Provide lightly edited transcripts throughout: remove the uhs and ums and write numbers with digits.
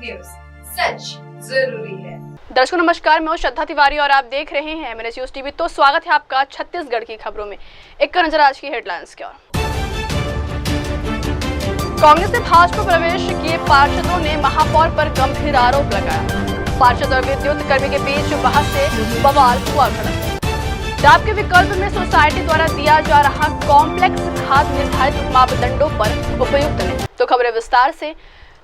News, सच जरूरी है। दर्शकों नमस्कार, मैं हूं श्रद्धा तिवारी और आप देख रहे हैं MNS न्यूज टीवी। तो स्वागत है आपका छत्तीसगढ़ की खबरों में। एक नजर आज की हेडलाइंस की ओर। कांग्रेस से भाजपा प्रवेश किए पार्षदों ने महापौर पर गंभीर आरोप लगाया। पार्षद और विद्युत कर्मी के बीच बहस से बवाल हुआ खड़ा। डाब के विकल्प में सोसाइटी द्वारा दिया जा रहा कॉम्प्लेक्स खाद निर्धारित मापदंडों पर उपयुक्त नहीं। तो खबरें विस्तार से।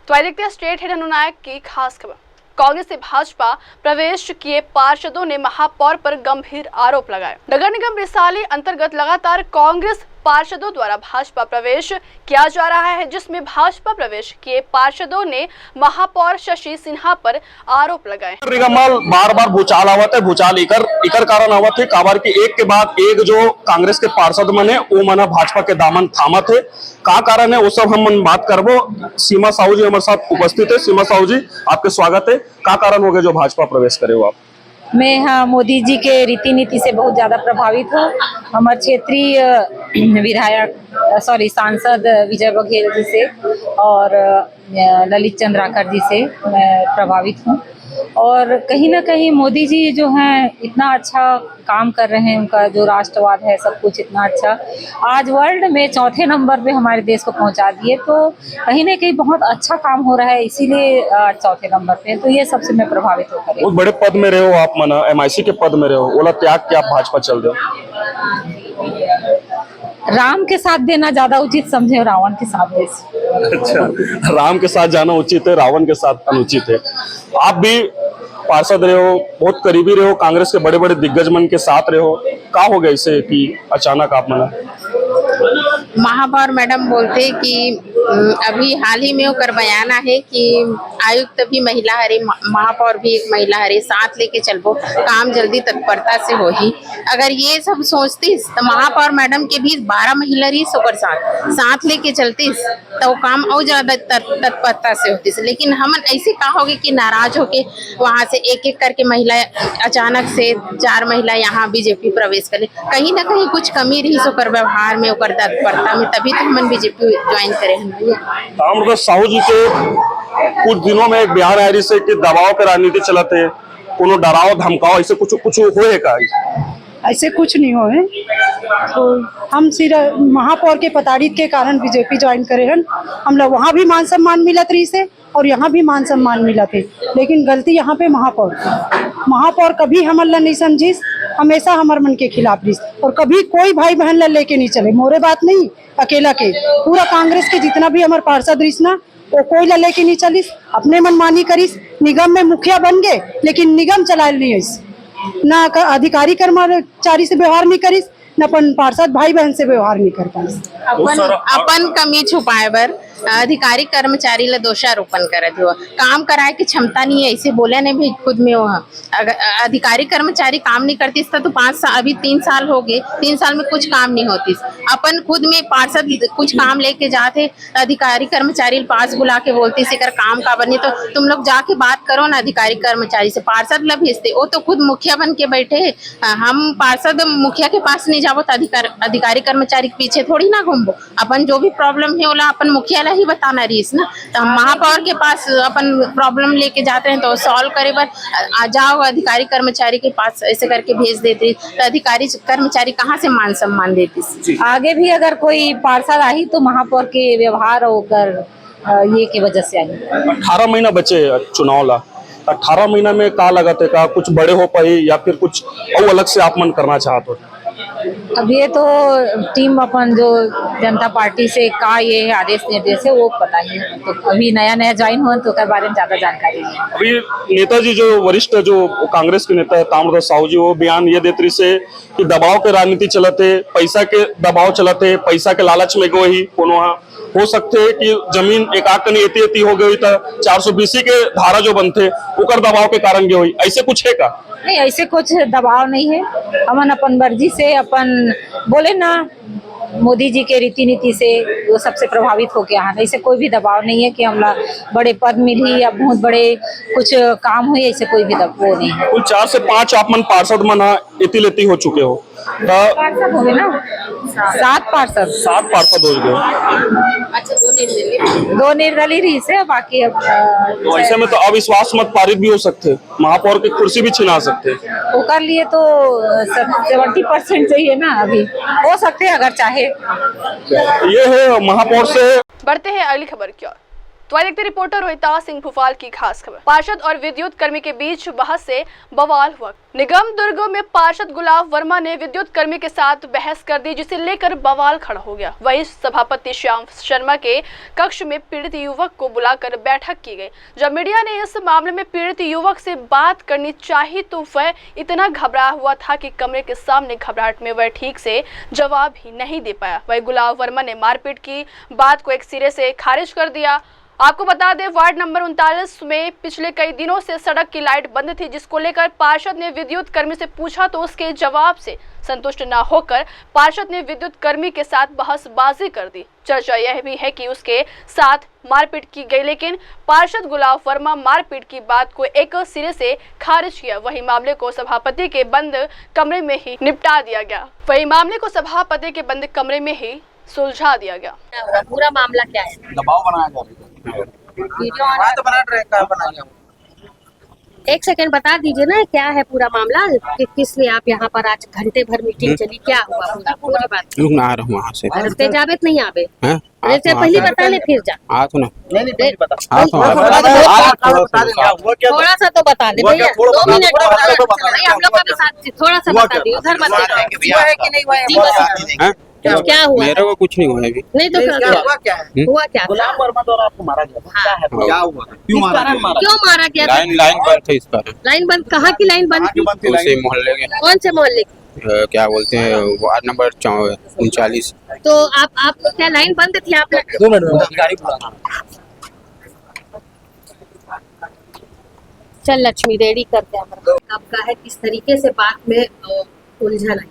तो देखते हैं स्टेट हेड अनुनायक की खास खबर। कांग्रेस से भाजपा प्रवेश किए पार्षदों ने महापौर पर गंभीर आरोप लगाए। नगर निगम रिसाली अंतर्गत लगातार कांग्रेस पार्षदों द्वारा भाजपा प्रवेश किया जा रहा है, जिसमें भाजपा प्रवेश किए पार्षदों ने महापौर शशि सिन्हा पर आरोप लगाए। बार बार भूचाल आवत है, भूचाल इकर कारण आवत है। काबर की एक के बाद एक जो कांग्रेस के पार्षद मन है वो मना भाजपा के दामन थामत है। का कारण है वो सब हम बात करबो। सीमा साहू जी हमारे साथ उपस्थित है। सीमा साहू जी, आपके स्वागत है। का कारण हो गया जो भाजपा प्रवेश करे हो आप? मैं मोदी जी के रीति नीति से बहुत ज्यादा प्रभावित हूँ। हमारे क्षेत्रीय विधायक सांसद विजय बघेल जी से और ललित चंद्राकर जी से मैं प्रभावित हूँ। और कहीं ना कहीं मोदी जी जो हैं इतना अच्छा काम कर रहे हैं, उनका जो राष्ट्रवाद है सब कुछ इतना अच्छा, आज वर्ल्ड में चौथे नंबर पे हमारे देश को पहुंचा दिए। तो कहीं ना कहीं बहुत अच्छा काम हो रहा है, इसीलिए चौथे नंबर पे। तो ये सबसे मैं प्रभावित होकर। बहुत बड़े पद में रहे हो आप, मना MIC के पद में रहे हो, ओला त्याग के आप भाजपा चल रहे हो। राम के साथ देना ज्यादा उचित समझे, रावण के साथ दे। अच्छा, राम के साथ जाना उचित है, रावण के साथ अनुचित है। आप भी पार्षद रहे हो, बहुत करीबी रहे हो, कांग्रेस के बड़े बड़े दिग्गज मन के साथ रहे हो। का हो गया इसे कि अचानक आप मना? महापौर मैडम बोलते कि अभी हाल ही में ओकर बयान है कि आयुक्त भी महिला हरे, महापौर भी एक महिला हरे, साथ लेके चलबो, काम जल्दी तत्परता से हो ही। अगर ये सब सोचतीस तो महापौर मैडम के भी 12 महिला रही ओकर साथ लेके चलतीस तो काम और ज्यादा तत्परता से होतीस। लेकिन हम ऐसे का होगे कि नाराज होके वहां से एक एक करके महिला, अचानक से 4 महिला यहाँ बीजेपी प्रवेश करे। कहीं ना कहीं कुछ कमी रही ओकर व्यवहार में, ओकर तत्परता में, तभी तो हम बीजेपी ज्वाइन करे हैं। साहू जी के कुछ दिनों में एक बयान आया से कि दबाव के राजनीति चलते है, कोनो डराओ धमकाओ, ऐसे कुछ होए का? ऐसे कुछ नहीं हो है। तो हम सिर्फ महापौर के प्रताड़ित के कारण बीजेपी ज्वाइन करे हैं। हम लोग वहाँ भी मान सम्मान मिलत रही से और यहाँ भी मान सम्मान मिला थे, लेकिन गलती यहाँ पे महापौर कभी हमर ला नहीं समझिस, हमेशा हमार मन के खिलाफ रही और कभी कोई भाई बहन ला लेके नहीं चले। मोरे बात नहीं अकेला के, पूरा कांग्रेस के जितना भी हमारे पार्षद रही ना वो कोई ला लेके नहीं चलिस, अपने मनमानी करिस। निगम में मुखिया बन गए लेकिन निगम चलाए नहीं, ना अधिकारी कर्मचारी से व्यवहार नहीं करिस, न अपन पार्षद भाई बहन से व्यवहार नहीं कर पाइस। अपन कमी छुपाए बर अधिकारी कर्मचारी ला दोषारोपण करत हो, काम कराए की क्षमता नहीं है, ऐसे बोले ने भी खुद में वो। अगर अधिकारी कर्मचारी काम नहीं करतीस तो 5 साल, अभी 3 साल हो गए, 3 साल में कुछ काम नहीं होतीस। अपन खुद में पार्षद कुछ काम लेके जाते, अधिकारी कर्मचारी पास बुला के बोलती इकर काम का बनी, तो तुम लोग जाके बात करो ना अधिकारी कर्मचारी से, पार्षद ला भेजते। वो तो खुद मुखिया बन के बैठे, हम पार्षद मुखिया के पास नहीं जाबो तो अधिकारी कर्मचारी के पीछे थोड़ी ना घूमबो। अपन जो भी प्रॉब्लम है ओला अपन मुखिया ही बताना रहीस ना। तो हम महापौर के पास अपन प्रॉब्लम लेके जाते हैं तो सॉल्व करे पर जाओ अधिकारी कर्मचारी के पास, ऐसे करके भेज देती तो अधिकारी कर्मचारी कहाँ से मान सम्मान देती। आगे भी अगर कोई पार्षद आई तो महापौर के व्यवहार होकर ये की वजह से आई। 18 महीना बचे चुनाव ला, 18 महीना में का लगत है, का कुछ बड़े हो पाई या फिर कुछ और अलग से आप मन करना चाहते हो? अब ये तो टीम अपन जो जनता पार्टी से का ये आदेश निर्देश है वो पता ही है। तो अभी नया ज्वाइन हुआ तो बारे में ज्यादा जानकारी नहीं। अभी नेताजी जो वरिष्ठ जो कांग्रेस के नेता है ताम्रध्वज साहू जी, वो बयान ये देते से कि दबाव के राजनीति चलते, पैसा के दबाव चलते, पैसा के लालच में गो ही कोनो हो सकते है कि जमीन एक आग कनी एती हो गई था, 420 के धारा जो बनते उकर दबाव के कारण गए हुई, ऐसे कुछ है का? नहीं, ऐसे कुछ दबाव नहीं है। हमन अपन मर्जी से अपन बोले ना, मोदी जी के रीति नीति से वो सबसे प्रभावित होके यहाँ। ऐसे कोई भी दबाव नहीं है कि हमला बड़े पद मिली या बहुत बड़े कुछ काम हुए, ऐसे कोई भी वो नहीं है। कुल 4 से 5 आप मन पार्षद मन इति लेती हो चुके हो, पार्षद हो गए ना, 7 पार्षद, 7 पार्षद हो गए। अच्छा, दो दो निर्दलीय रही से, बाकी अब तो ऐसे में तो अविश्वास मत पारित भी हो सकते, महापौर की कुर्सी भी छिना सकते। वो कर लिए तो 70% चाहिए ना, अभी हो सकते हैं अगर चाहे। ये है महापौर से। बढ़ते हैं अगली खबर की ओर। तो आज देखते रिपोर्टर रोहिता सिंह भोपाल की खास खबर। पार्षद और विद्युत कर्मी के बीच बहस से बवाल हुआ। निगम दुर्ग में पार्षद गुलाब वर्मा ने विद्युत कर्मी के साथ बहस कर दी, जिसे लेकर बवाल खड़ा हो गया। वहीं सभापति श्याम शर्मा के कक्ष में पीड़ित युवक को बुलाकर बैठक की गई। जब मीडिया ने इस मामले में पीड़ित युवक से बात करनी चाहिए तो वह इतना घबराया हुआ था कि कमरे के सामने घबराहट में वह ठीक से जवाब ही नहीं दे पाया। वही गुलाब वर्मा ने मारपीट की बात को एक सिरे से खारिज कर दिया। आपको बता दें, वार्ड नंबर 39 में पिछले कई दिनों से सड़क की लाइट बंद थी, जिसको लेकर पार्षद ने विद्युत कर्मी से पूछा तो उसके जवाब से संतुष्ट न होकर पार्षद ने विद्युत कर्मी के साथ बहसबाजी कर दी। चर्चा यह भी है कि उसके साथ मारपीट की गई, लेकिन पार्षद गुलाब वर्मा मारपीट की बात को एक सिरे से खारिज किया। वही मामले को सभापति के बंद कमरे में ही निपटा दिया गया। वही मामले को सभापति के बंद कमरे में ही सुलझा दिया गया। पूरा मामला क्या है? दबाव बनाया जा रहा है। वीडियो बना रहे क्या बनाया? एक सेकंड बता दीजिए ना, क्या है पूरा मामला कि किस लिए आप यहाँ पर आज घंटे भर मीटिंग चली, क्या हुआ पूरी बात? लोग ना आ रहा हूँ वहाँ से। रस्ते जावेद नहीं आवे हैं? जैसे पहले बता ले फिर जा। आ तो ना। नहीं बता। थोड़ा सा तो बता दे भैया, 2 मिनट हम लोग का साथ थोड़ा सा बता दिए, उधर मत हैं? क्या हुआ? मेरे को कुछ नहीं हुआ अभी। नहीं तो हुआ क्या? गुलाब वर्मा द्वारा आपको मारा गया था, क्या है? क्या हुआ? क्यों मारा गया था? लाइन बंद थी इस पर। लाइन बंद? कहाँ की लाइन बंद थी? उसे मोहल्ले के। कौन से मोहल्ले की? क्या बोलते हैं, वार्ड नंबर 39। तो आप क्या लाइन बंद थी? आप 2 मिनट गाड़ी बुलाना। चल लक्ष्मी रेडी करते हैं। आपका है किस तरीके से बात में उलझन आई?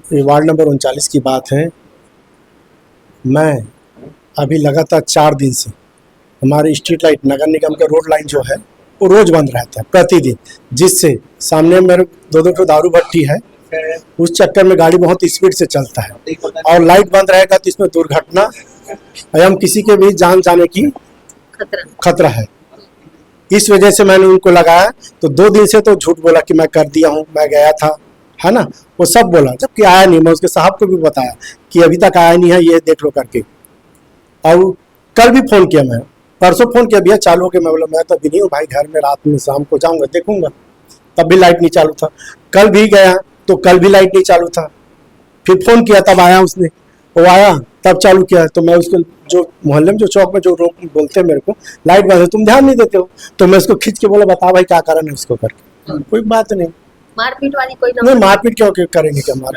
ये वार्ड नंबर 39 की बात है। मैं अभी लगातार 4 दिन से हमारी स्ट्रीट लाइट नगर निगम का रोड लाइन जो है वो रोज बंद रहता है प्रतिदिन, जिससे सामने मेरे 2 दारू भट्टी है, उस चक्कर में गाड़ी बहुत स्पीड से चलता है और लाइट बंद रहेगा तो इसमें दुर्घटना एवं किसी के भी जान जाने की खतरा है। इस वजह से मैंने उनको लगाया, तो 2 दिन से तो झूठ बोला कि मैं कर दिया हूँ, मैं गया था, है ना, वो सब बोला, जबकि आया नहीं। मैं उसके साहब को भी बताया कि अभी तक आया नहीं है, ये देख लो करके। और कल भी फोन किया, मैं परसों फोन किया, भैया चालू हो गया। मैं बोला मैं तो अभी नहीं हूँ भाई, घर में रात में शाम को जाऊंगा देखूंगा, तब भी लाइट नहीं चालू था। कल भी गया तो कल भी लाइट नहीं चालू था। फिर फोन किया तब आया उसने, वो आया तब चालू किया। तो मैं उसको जो मोहल्ले में जो चौक में जो रोक बोलते हैं मेरे को लाइट बंद है, तुम ध्यान नहीं देते हो, तो मैं उसको खींच के बोला बता भाई क्या कारण है उसको करके। कोई बात नहीं, मारपीट वाली कोई नहीं, मारपीट क्यों करेंगे, क्या मार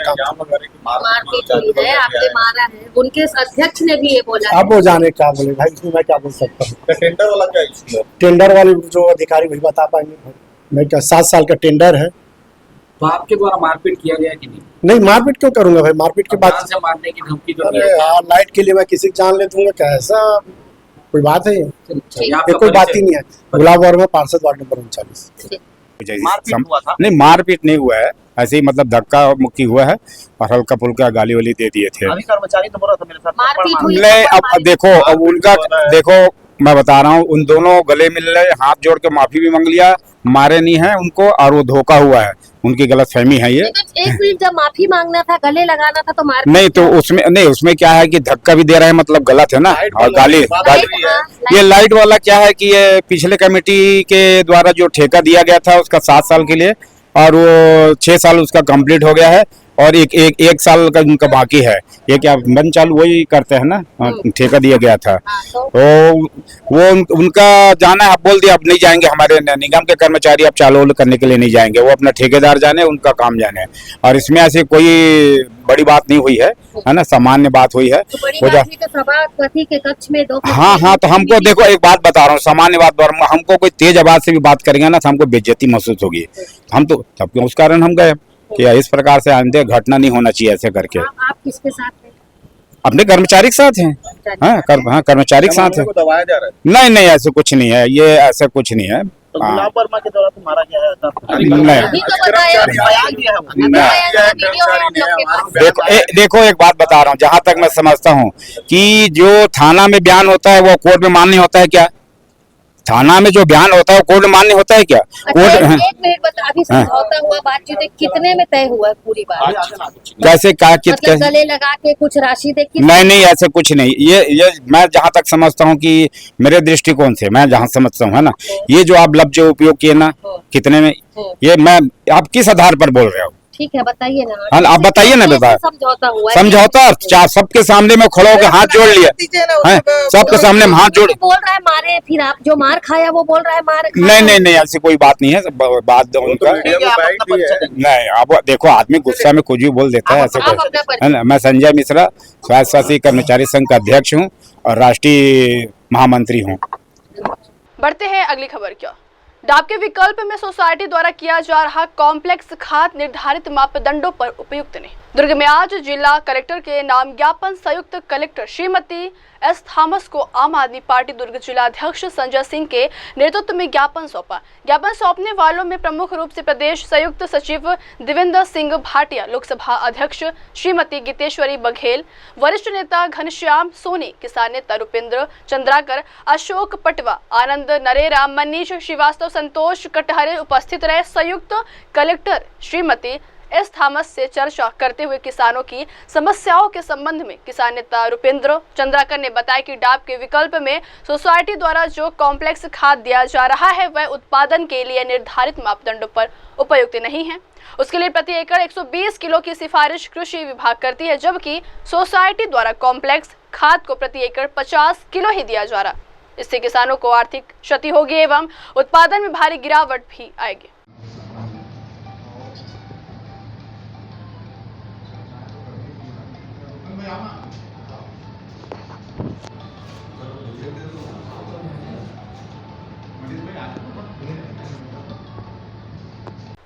मारपीट हुई है, आपने मारा है। उनके अध्यक्ष ने भी ये बोला है। अब वो जाने क्या बोले भाई, इसमें मैं क्या बोल सकता हूँ। टेंडर वाला क्या इशू है? टेंडर वाले जो अधिकारी वही बता पाएंगे। मैं क्या 7 साल का टेंडर है। तो आपके द्वारा मारपीट किया गया कि नहीं? नहीं, मारपीट क्यों करूंगा भाई, मारपीट के बाद जान से मारने की धमकी तो अरे यार, लाइट के लिए मैं किसी की जान ले दूंगा क्या, ऐसा कोई बात है? ये कोई बात ही नहीं है। गुलाब वर्मा, पार्षद, वार्ड नंबर 39। मारपीट हुआ था? नहीं, मारपीट नहीं हुआ है, ऐसे ही मतलब धक्का मुक्की हुआ है और हल्का फुल्का गाली वाली दे दिए थे। अभी कर्मचारी तो बोल रहा था मेरे साथ मारपीट हुई। नहीं, अब देखो, अब उनका देखो, मैं बता रहा हूँ, उन दोनों गले मिल रहे, हाथ जोड़ के माफी भी मांग लिया, मारे नहीं है उनको, और वो धोखा हुआ है, उनकी गलतफहमी है ये। एक मिनट, जब माफी मांगना था, गले लगाना था, तो मार नहीं, तो उसमें नहीं, उसमें क्या है कि धक्का भी दे रहे हैं, मतलब गलत है ना, और गाली। ये लाइट वाला क्या है कि ये पिछले कमेटी के द्वारा जो ठेका दिया गया था उसका 7 साल के लिए, और वो 6 साल उसका कंप्लीट हो गया है, और एक साल का उनका बाकी है। ये क्या बंद चालू वही करते हैं ना, ठेका दिया गया था, तो वो उनका जाना है। अब बोल दिया अब नहीं जाएंगे, हमारे निगम के कर्मचारी अब चालू करने के लिए नहीं जाएंगे, वो अपना ठेकेदार जाने, उनका काम जाने। और इसमें ऐसी कोई बड़ी बात नहीं हुई है ना, सामान्य बात हुई है। सभापति के कक्ष में 2 हाँ, तो हमको देखो, एक बात बता रहा हूँ, सामान्य बात, हमको कोई तेज आवाज से भी बात करेंगे ना तो हमको बेइज्जती महसूस होगी। हम तो तब क्यों, उस कारण हम गए कि इस प्रकार से आइंदे घटना नहीं होना चाहिए ऐसे करके। आप किसके साथ हैं? अपने कर्मचारी के साथ हैं। हाँ, कर्मचारी के साथ है। दबाया जा रहा है? नहीं, ऐसे कुछ नहीं है, ये ऐसा कुछ नहीं है। तो गुलाब वर्मा के द्वारा मारा गया है नहीं अभी तो बताया बयान दिया है वो। अभी बयान दिया, वीडियो है हम लोग के पास। देखो एक बात बता रहा हूँ, जहां तक मैं समझता हूँ कि जो थाना में बयान होता है वो कोर्ट में मान्य होता है क्या? थाना में जो बयान होता है वो कोर्ट में मान्य होता है क्या? अच्छा, कोर्ट एक मिनट बता, अभी समझौता हुआ, बातचीत है, कितने में तय हुआ है पूरी बात? कैसे क्या मतलब गले लगा के कुछ राशि दे के? नहीं ऐसे कुछ नहीं। ये मैं जहां तक समझता हूं कि मेरे दृष्टिकोण से मैं जहां समझता हूं, है ना, ये जो आप लफ्ज जो उपयोग किए ना, कितने में, ये मैं आप किस आधार पर बोल रहे हो? ठीक है, बताइए ना। हाँ, आप बताइए ना। बता समझौता हुआ है? समझौता सबके सामने में खड़ा होकर हाथ जोड़ लिया, सबके सामने में हाथ जोड़। बोल रहा है मारे, फिर आप जो मार खाया वो बोल रहा है मार खाया। नहीं ऐसी कोई बात नहीं है। बात उनका नहीं। अब देखो, आदमी गुस्सा में कुछ भी बोल देता है, ऐसे है ना। मैं संजय मिश्रा, स्वास्थ्य शासी कर्मचारी संघ का अध्यक्ष हूँ और राष्ट्रीय महामंत्री हूँ। बढ़ते हैं अगली खबर की ओर। डाब के विकल्प में सोसाइटी द्वारा किया जा रहा कॉम्प्लेक्स खाद निर्धारित मापदंडों पर उपयुक्त नहीं। दुर्ग में आज जिला कलेक्टर के नाम ज्ञापन संयुक्त कलेक्टर श्रीमती एस थॉमस को आम आदमी पार्टी दुर्ग जिला अध्यक्ष संजय सिंह के नेतृत्व में ज्ञापन सौंपा। ज्ञापन सौंपने वालों में प्रमुख रूप से प्रदेश संयुक्त सचिव देवेंद्र सिंह भाटिया, लोकसभा अध्यक्ष श्रीमती गीतेश्वरी बघेल, वरिष्ठ नेता घनश्याम सोनी, किसान नेता रुपेंद्र चंद्राकर, अशोक पटवा, आनंद नरेरा, मनीष श्रीवास्तव, संतोष कटहरे उपस्थित रहे। संयुक्त कलेक्टर श्रीमती एस थॉमस से चर्चा करते हुए किसानों की समस्याओं के संबंध में किसान नेता रुपेंद्र चंद्राकर ने बताया कि डाब के विकल्प में सोसाइटी द्वारा जो कॉम्प्लेक्स खाद दिया जा रहा है वह उत्पादन के लिए निर्धारित मापदंडों पर उपयुक्त नहीं है। उसके लिए प्रति एकड़ 120 किलो की सिफारिश कृषि विभाग करती है, जबकि सोसाइटी द्वारा कॉम्प्लेक्स खाद को प्रति एकड़ 50 किलो ही दिया जा रहा। इससे किसानों को आर्थिक क्षति होगी एवं उत्पादन में भारी गिरावट भी आएगी।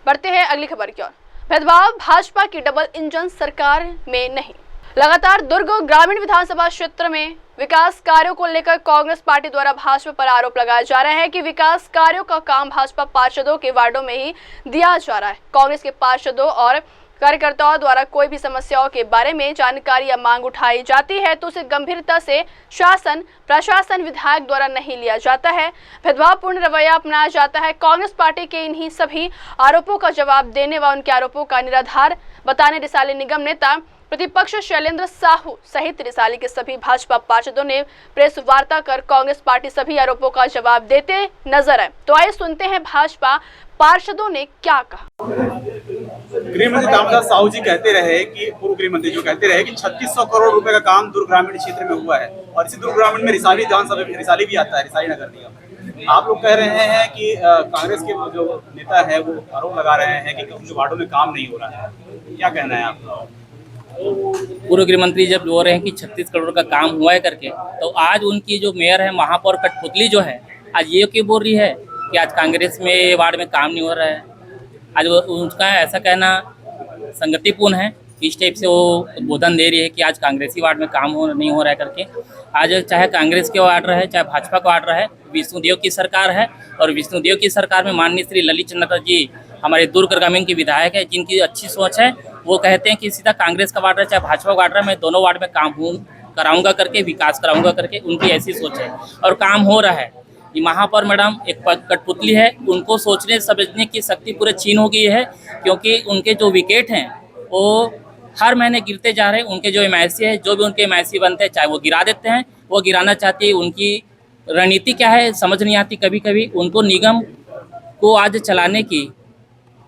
बढ़ते हैं अगली खबर की ओर। भेदभाव भाजपा की डबल इंजन सरकार में नहीं। लगातार दुर्ग ग्रामीण विधानसभा क्षेत्र में विकास कार्यों को लेकर कांग्रेस पार्टी द्वारा भाजपा पर आरोप लगाया जा रहा है कि विकास कार्यों का काम भाजपा पार्षदों के वार्डों में ही दिया जा रहा है। कांग्रेस के पार्षदों और कार्यकर्ताओं द्वारा कोई भी समस्याओं के बारे में जानकारी या मांग उठाई जाती है तो उसे गंभीरता से शासन, प्रशासन, विधायक द्वारा नहीं लिया जाता है। भेदभावपूर्ण रवैया अपनाया जाता है। कांग्रेस पार्टी के इन्हीं सभी आरोपों का जवाब देने व उनके आरोपों का निराधार बताने रिसाली निगम नेता प्रतिपक्ष शैलेंद्र साहू सहित रिसाली के सभी भाजपा पार्षदों ने प्रेस वार्ता कर कांग्रेस पार्टी सभी आरोपों का जवाब देते नजर आए। तो आइए सुनते हैं भाजपा पार्षदों ने क्या कहा। गृह मंत्री दामोदर साहू जी कहते रहे कि पूर्व गृह मंत्री जो कहते रहे कि 3600 करोड़ रुपए का काम दुर्ग ग्रामीण क्षेत्र में हुआ है और इसी दुर्ग ग्रामीण में रिसाली विधानसभा रिसाली भी आता है, रिसाली नगर निगम। आप लोग कह रहे हैं कि कांग्रेस के जो नेता है वो आरोप लगा रहे हैं कि कुछ वार्डों में काम नहीं हो रहा है, क्या कहना है आपका? पूर्व गृह मंत्री जब बोल रहे हैं कि 36 करोड़ का काम हुआ है करके, तो आज उनकी जो मेयर है महापौर कठपुतली जो है आज ये क्यों बोल रही है कि आज कांग्रेस में वार्ड में काम नहीं हो रहा है। आज उनका ऐसा कहना संगतिपूर्ण है, इस टाइप से वो उद्बोधन दे रही है कि आज कांग्रेसी वार्ड में काम नहीं हो रहा है करके। आज चाहे कांग्रेस के वार्ड रहे चाहे भाजपा का वार्ड रहे, विष्णुदेव की सरकार है और विष्णुदेव की सरकार में माननीय श्री ललित चंद्र जी हमारे दुर्ग ग्रामीण के विधायक है, जिनकी अच्छी सोच है। वो कहते हैं कि सीधा कांग्रेस का वार्ड रहे चाहे भाजपा का वार्ड रहे, मैं दोनों वार्ड में काम कराऊंगा करके, विकास कराऊंगा करके, उनकी ऐसी सोच है और काम हो रहा है। ये महापौर मैडम एक कठपुतली है, उनको सोचने समझने की शक्ति पूरे छीन हो गई है, क्योंकि उनके जो विकेट हैं वो हर महीने गिरते जा रहे हैं। उनके जो MIC है, जो भी उनके MIC बनते हैं चाहे वो गिरा देते हैं, वो गिराना चाहती है। उनकी रणनीति क्या है समझ नहीं आती। कभी कभी उनको निगम को आज चलाने की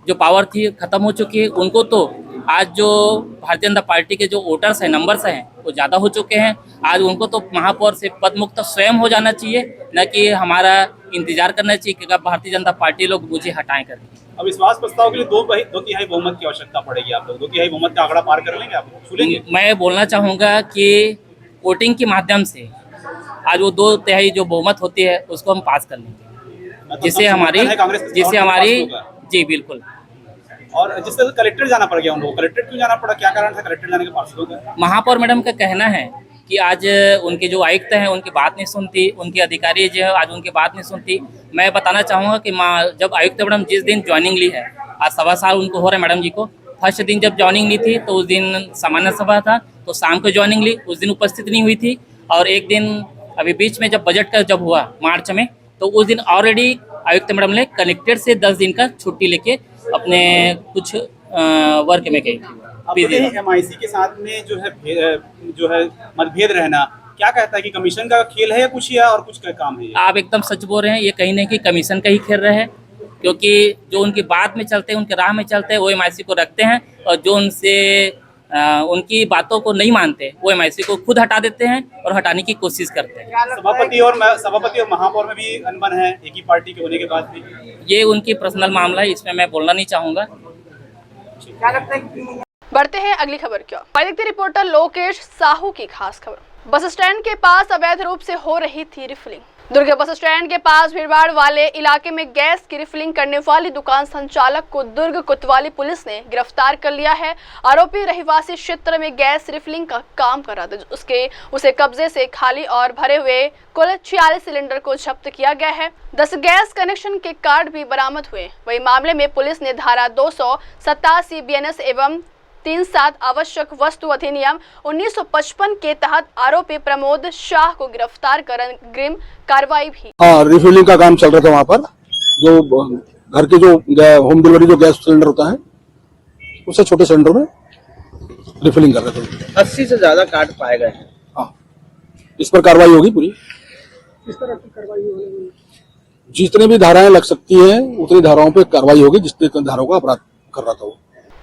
जो पावर थी खत्म हो चुकी है। उनको तो आज जो भारतीय जनता पार्टी के जो वोटर्स हैं, नंबर्स हैं, वो ज़्यादा हो चुके हैं। आज उनको तो महापौर से पद मुक्त स्वयं हो जाना चाहिए, न कि हमारा इंतजार करना चाहिए कि कब भारतीय जनता पार्टी लोग मुझे हटाएं करके। अब विश्वास प्रस्ताव के लिए दो तिहाई बहुमत की आवश्यकता पड़ेगी। आप लोग 2 तिहाई बहुमत का आंकड़ा पार कर लेंगे, आप सुनेंगे? मैं बोलना चाहूँगा कि वोटिंग के माध्यम से आज वो 2 तिहाई जो बहुमत होती है उसको हम पास कर लेंगे, जिससे हमारी जी बिल्कुल। और जिस तरह कलेक्टर जाना पड़ गया उन लोगों को, कलेक्टर क्यों जाना पड़ा, क्या कारण था कलेक्टर जाने के पार्षदों का? महापौर मैडम का कहना है कि आज उनके जो आयुक्त हैं उनकी बात नहीं सुनती, उनके अधिकारी जो है आज उनकी बात नहीं सुनती। मैं बताना चाहूँगा कि जब आयुक्त मैडम जिस दिन ज्वाइनिंग ली है, आज 1.25 साल उनको हो रहा है मैडम जी को। फर्स्ट दिन जब ज्वाइनिंग ली थी तो उस दिन सामान्य सभा था, तो शाम को ज्वाइनिंग ली, उस दिन उपस्थित नहीं हुई थी। और एक दिन अभी बीच में जब बजट का जब हुआ मार्च में, तो उस दिन ऑलरेडी आयुक्त मैडम ने कलेक्टर से 10 दिन का छुट्टी लेके अपने कुछ वर्क में गई थी। MIC के साथ में जो है मतभेद रहना, क्या कहता है कि कमीशन का खेल है या कुछ, या और कुछ का काम है? आप एकदम सच बोल रहे हैं, ये कहीं नहीं कि कमीशन का ही खेल रहे हैं, क्योंकि जो उनकी बात में चलते हैं, उनके राह में चलते हैं, वो MIC को रखते हैं, और जो उनसे उनकी बातों को नहीं मानते वो MIC को खुद हटा देते हैं और हटाने की कोशिश करते हैं। सभापति और महापौर में भी अनबन है एक ही पार्टी के होने के बाद भी। ये उनकी पर्सनल मामला है, इसमें मैं बोलना नहीं चाहूँगा। बढ़ते हैं अगली खबर की ओर। देखते रिपोर्टर लोकेश साहू की खास खबर। बस स्टैंड के पास अवैध रूप से हो रही थी रिफिलिंग। दुर्ग बस स्टैंड के पास भीड़भाड़ वाले इलाके में गैस की रिफिलिंग करने वाली दुकान संचालक को दुर्ग कोतवाली पुलिस ने गिरफ्तार कर लिया है। आरोपी रहिवासी क्षेत्र में गैस रिफिलिंग का काम कर रहा था। उसे कब्जे से खाली और भरे हुए कुल 46 सिलेंडर को जब्त किया गया है। 10 गैस कनेक्शन के कार्ड भी बरामद हुए। वही मामले में पुलिस ने धारा 287 BNS एवं 37 आवश्यक वस्तु अधिनियम 1955 के तहत आरोपी प्रमोद शाह को गिरफ्तार कर अग्रिम कार्रवाई भी। रिफिलिंग का काम चल रहा था वहाँ पर, जो घर के जो होम डिलीवरी जो गैस सिलेंडर होता है उससे छोटे सिलेंडर में रिफिलिंग कर रहे थे। 80 से ज्यादा कार्ड पाए गए हैं। हाँ, इस पर कार्रवाई होगी पूरी। किस तरह की कार्रवाई होगी? जितने भी धाराएं लग सकती हैं उतनी धाराओं पे कार्रवाई होगी, जितने धाराओं का अपराध कर रहा था वो।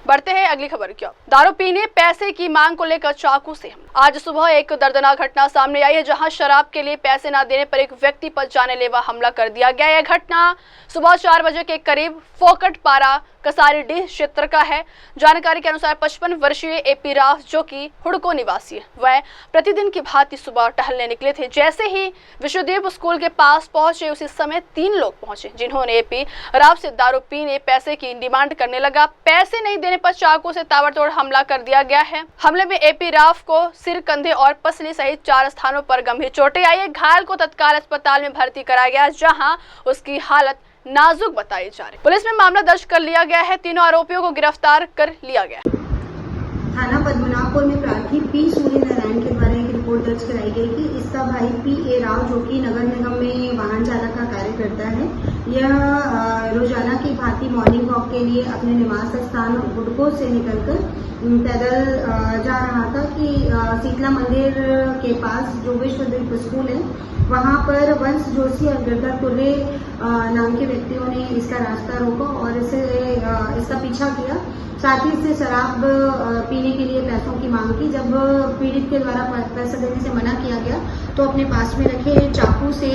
बढ़ते हैं अगली खबर की ओर। दारू पीने पैसे की मांग को लेकर चाकू से हमला। आज सुबह एक दर्दनाक घटना सामने आई है, जहां शराब के लिए पैसे न देने पर एक व्यक्ति पर जानलेवा हमला कर दिया गया। यह घटना सुबह 4 बजे के करीब फोकट पारा कसारीडीह क्षेत्र का है। जानकारी के अनुसार 55 वर्षीय AP राव, जो कि हुड़को निवासी है, वह प्रतिदिन की भांति सुबह टहलने निकले थे। जैसे ही विश्वदेव स्कूल के पास पहुंचे, उसी समय 3 लोग पहुंचे, जिन्होंने AP राव से दारू पीने पैसे की डिमांड करने लगा। पैसे नहीं देने पर चाकू से ताबड़तोड़ हमला कर दिया गया है। हमले में AP राव को सिर, कंधे और पसली सहित 4 स्थानों पर गंभीर चोटें आई है। घायल को तत्काल अस्पताल में भर्ती कराया गया, जहां उसकी हालत नाजुक बताई जा रही। पुलिस में मामला दर्ज कर लिया गया है। तीनों आरोपियों को गिरफ्तार कर लिया गया। थाना पद्मनाभपुर में प्रार्थी P सूर्य नारायण के द्वारा एक रिपोर्ट दर्ज कराई गई कि इसका भाई PA राव, जो कि नगर निगम में वाहन चालक का कार्य करता है, यह रोजाना की भांति मॉर्निंग वॉक के लिए अपने निवास स्थान हुडको से निकलकर पैदल जा रहा था कि शीतला मंदिर के पास जो विश्वदेव स्कूल है वहां पर वंश जोशी और गिरधर कुर्रे नाम के व्यक्तियों ने इसका रास्ता रोका और इसका पीछा किया। साथ ही इससे शराब पीने के लिए पैसों की मांग की। जब पीड़ित के द्वारा पैसे देने से मना किया गया तो अपने पास में रखे चाकू से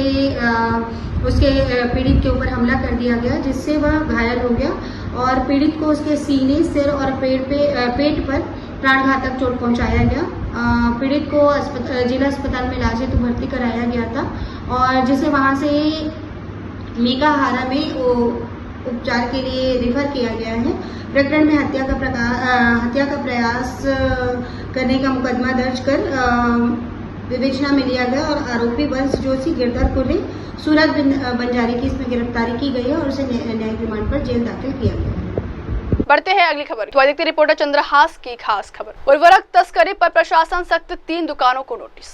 उसके पीड़ित के ऊपर हमला कर दिया गया, जिससे वह घायल हो गया और पीड़ित को उसके सीने, सिर और पेट पर प्राणघातक चोट पहुंचाया गया। पीड़ित को जिला अस्पताल में इलाज हेतु भर्ती कराया गया था और जिसे वहां से मेकाहारा में उपचार के लिए रिफर किया गया है। प्रकरण में हत्या का प्रयास करने का मुकदमा दर्ज कर विवेचना में लिया गया और आरोपी वंश जोशी, गिरधर कुर्रे, सूरज बंजारी की इसमें गिरफ्तारी की गई है और उसे न्यायिक रिमांड पर जेल दाखिल किया गया। बढ़ते हैं अगली खबर। देखते रिपोर्टर चंद्रहास की खास खबर। उर्वरक तस्करी पर प्रशासन सख्त, 3 दुकानों को नोटिस।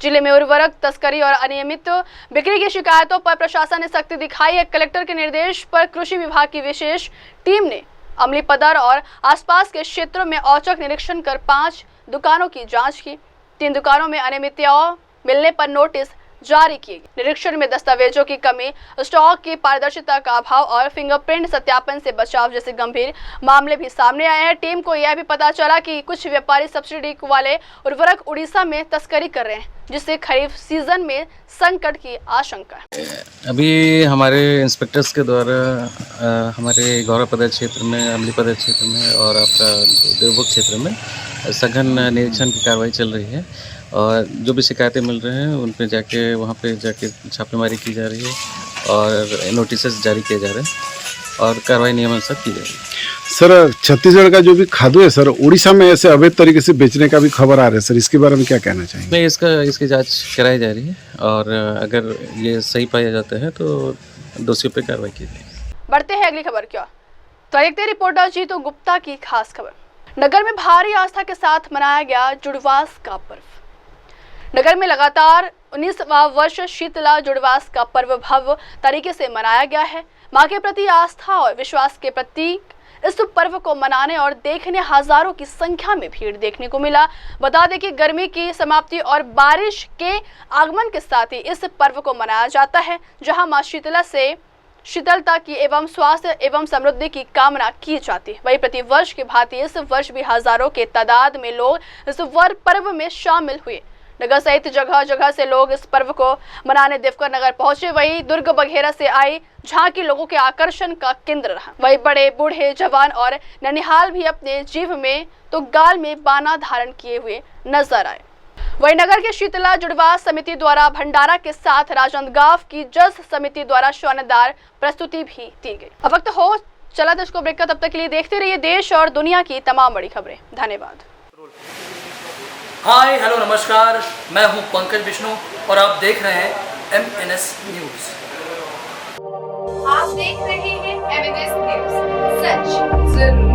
जिले में उर्वरक तस्करी और अनियमित बिक्री की शिकायतों पर प्रशासन ने सख्ती दिखाई है। कलेक्टर के निर्देश पर कृषि विभाग की विशेष टीम ने अमलीपदर और आसपास के क्षेत्रों में औचक निरीक्षण कर 5 दुकानों की जांच की। 3 दुकानों में अनियमितताओं मिलने पर नोटिस जारी किए गए। निरीक्षण में दस्तावेजों की कमी, स्टॉक की पारदर्शिता का अभाव और फिंगरप्रिंट सत्यापन से बचाव जैसे गंभीर मामले भी सामने आए हैं। टीम को यह भी पता चला कि कुछ व्यापारी सब्सिडी वाले उर्वरक उड़ीसा में तस्करी कर रहे हैं, जिससे खरीफ सीजन में संकट की आशंका है। अभी हमारे इंस्पेक्टर्स के द्वारा हमारे गौरवपदर क्षेत्र में, अमलीपदर क्षेत्र में और आपका देवभोग क्षेत्र में सघन निरीक्षण की कार्रवाई चल रही है और जो भी शिकायतें मिल रहे हैं उन पे वहाँ पे जाके छापेमारी की जा रही है और नोटिस जारी किए जा रहे हैं। और कार्रवाई नियमानुसार की जाएगी। सर छत्तीसगढ़ का जो भी खादू है सर, उड़ीसा में ऐसे अवैध तरीके से बेचने का भी खबर आ रहा है सर, इसके बारे में क्या कहना चाहेंगे? नहीं, इसकी जांच कराई जा रही है और अगर ये सही पाया जाता है तो दोषियों पर कार्रवाई की जाएगी। बढ़ते हैं अगली खबर की ओर। तो देखते रिपोर्टर जीतू गुप्ता की खास खबर। नगर में भारी आस्था के साथ मनाया गया जुड़वास का पर्व। नगर में लगातार 19वां वर्ष शीतला जुड़वास का पर्व भव्य तरीके से मनाया गया है। मां के प्रति आस्था और विश्वास के प्रतीक इस पर्व को मनाने और देखने हजारों की संख्या में भीड़ देखने को मिला। बता दें कि गर्मी की समाप्ति और बारिश के आगमन के साथ ही इस पर्व को मनाया जाता है, जहां मां शीतला से शीतलता की एवं स्वास्थ्य एवं समृद्धि की कामना की जाती है। वही प्रतिवर्ष की भांति इस वर्ष भी हजारों के तादाद में लोग इस पर्व में शामिल हुए। नगर सहित जगह जगह से लोग इस पर्व को मनाने देवघर नगर पहुंचे। वही दुर्ग बघेरा से आई झांकी लोगों के आकर्षण का केंद्र रहा। वही बड़े बूढ़े जवान और ननिहाल भी अपने जीभ में तो गाल में बाना धारण किए हुए नजर आए। वही नगर के शीतला जुड़वास समिति द्वारा भंडारा के साथ राजनांदगांव की जस समिति द्वारा शानदार प्रस्तुति भी दी गई। अब वक्त हो चला देश को ब्रेक का, तब तक के लिए देखते रहिए देश और दुनिया की तमाम बड़ी खबरें। धन्यवाद। हाय हेलो नमस्कार, मैं हूं पंकज विष्णु और आप देख रहे हैं MNS न्यूज। आप देख रहे हैं MNS न्यूज, सच जरूर।